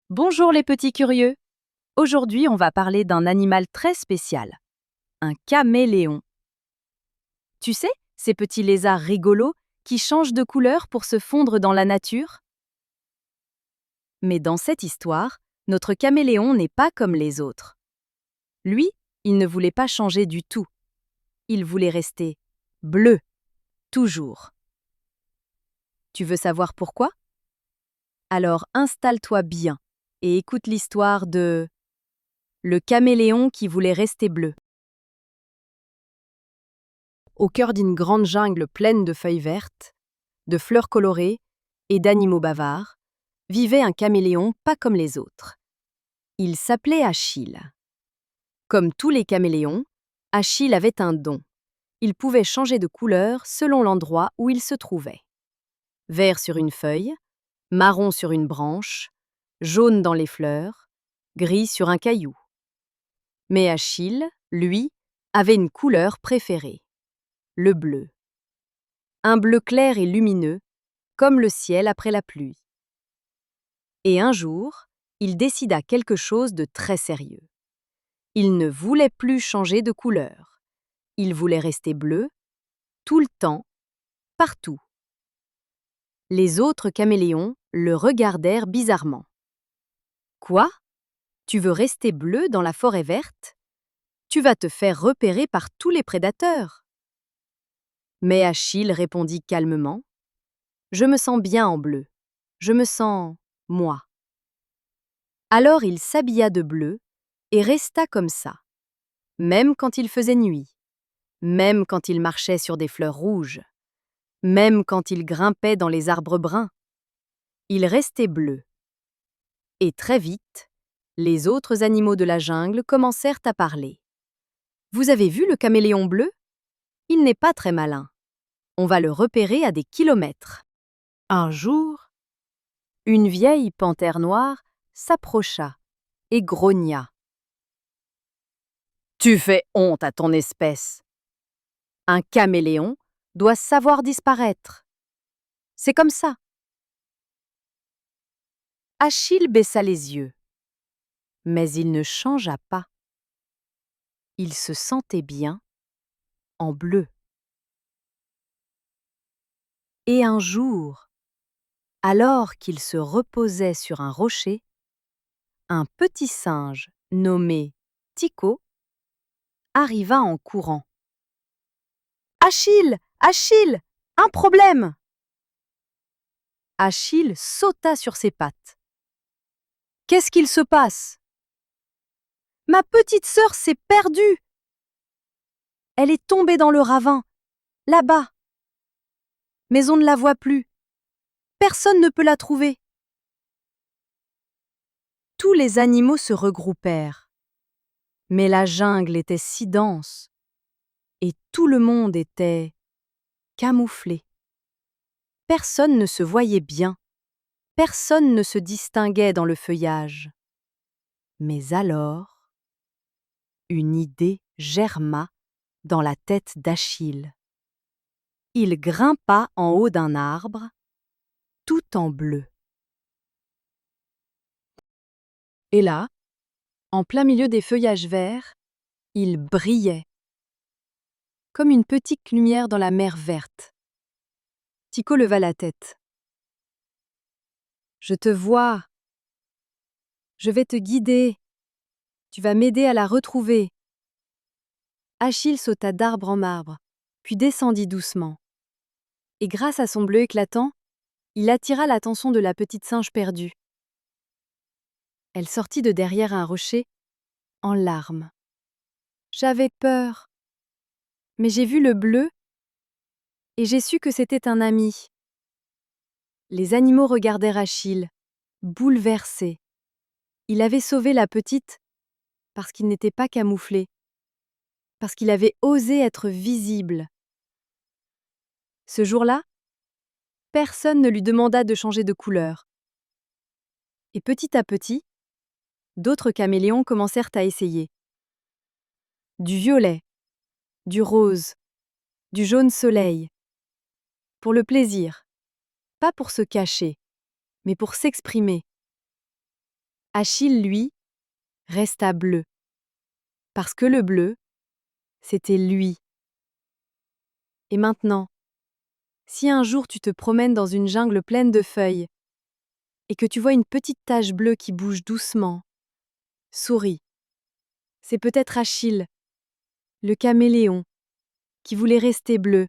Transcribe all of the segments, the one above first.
Bonjour les petits curieux. Aujourd'hui, on va parler d'un animal très spécial, un caméléon. Tu sais, ces petits lézards rigolos qui changent de couleur pour se fondre dans la nature? Mais dans cette histoire, notre caméléon n'est pas comme les autres. Lui, il ne voulait pas changer du tout. Il voulait rester bleu, toujours. Tu veux savoir pourquoi? Alors installe-toi bien et écoute l'histoire de le caméléon qui voulait rester bleu. Au cœur d'une grande jungle pleine de feuilles vertes, de fleurs colorées et d'animaux bavards, vivait un caméléon pas comme les autres. Il s'appelait Achille. Comme tous les caméléons, Achille avait un don. Il pouvait changer de couleur selon l'endroit où il se trouvait. Vert sur une feuille, marron sur une branche, jaune dans les fleurs, gris sur un caillou. Mais Achille, lui, avait une couleur préférée, le bleu. Un bleu clair et lumineux, comme le ciel après la pluie. Et un jour, il décida quelque chose de très sérieux. Il ne voulait plus changer de couleur. Il voulait rester bleu, tout le temps, partout. Les autres caméléons le regardèrent bizarrement. Quoi? Tu veux rester bleu dans la forêt verte? Tu vas te faire repérer par tous les prédateurs. Mais Achille répondit calmement. Je me sens bien en bleu. Je me sens moi. Alors il s'habilla de bleu et resta comme ça, même quand il faisait nuit, même quand il marchait sur des fleurs rouges, même quand il grimpait dans les arbres bruns. Il restait bleu. Et très vite, les autres animaux de la jungle commencèrent à parler. Vous avez vu le caméléon bleu? Il n'est pas très malin. On va le repérer à des kilomètres. Un jour, une vieille panthère noire s'approcha et grogna. Tu fais honte à ton espèce. Un caméléon doit savoir disparaître. C'est comme ça. Achille baissa les yeux. Mais il ne changea pas. Il se sentait bien en bleu. Et un jour, alors qu'il se reposait sur un rocher, un petit singe nommé Tycho arriva en courant. Achille! Achille! Un problème! Achille sauta sur ses pattes. Qu'est-ce qu'il se passe? Ma petite sœur s'est perdue! Elle est tombée dans le ravin, là-bas. Mais on ne la voit plus. Personne ne peut la trouver. Tous les animaux se regroupèrent. Mais la jungle était si dense et tout le monde était camouflé. Personne ne se voyait bien. Personne ne se distinguait dans le feuillage. Mais alors, une idée germa dans la tête d'Achille. Il grimpa en haut d'un arbre, tout en bleu. Et là, en plein milieu des feuillages verts, il brillait, comme une petite lumière dans la mer verte. Tycho leva la tête. Je te vois. Je vais te guider. Tu vas m'aider à la retrouver. Achille sauta d'arbre en arbre, puis descendit doucement. Et grâce à son bleu éclatant, il attira l'attention de la petite singe perdue. Elle sortit de derrière un rocher, en larmes. J'avais peur, mais j'ai vu le bleu et j'ai su que c'était un ami. Les animaux regardèrent Achille, bouleversés. Il avait sauvé la petite parce qu'il n'était pas camouflé, parce qu'il avait osé être visible. Ce jour-là, personne ne lui demanda de changer de couleur. Et petit à petit, d'autres caméléons commencèrent à essayer. Du violet, du rose, du jaune soleil. Pour le plaisir, pas pour se cacher, mais pour s'exprimer. Achille, lui, resta bleu. Parce que le bleu, c'était lui. Et maintenant, si un jour tu te promènes dans une jungle pleine de feuilles et que tu vois une petite tache bleue qui bouge doucement, souris. C'est peut-être Achille, le caméléon, qui voulait rester bleu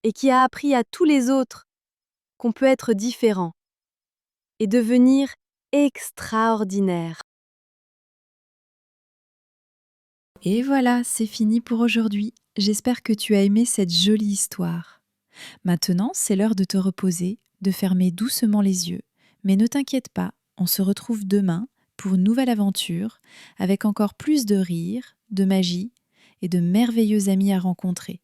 et qui a appris à tous les autres qu'on peut être différent et devenir extraordinaire. Et voilà, c'est fini pour aujourd'hui. J'espère que tu as aimé cette jolie histoire. Maintenant, c'est l'heure de te reposer, de fermer doucement les yeux. Mais ne t'inquiète pas, on se retrouve demain pour une nouvelle aventure avec encore plus de rire, de magie et de merveilleux amis à rencontrer.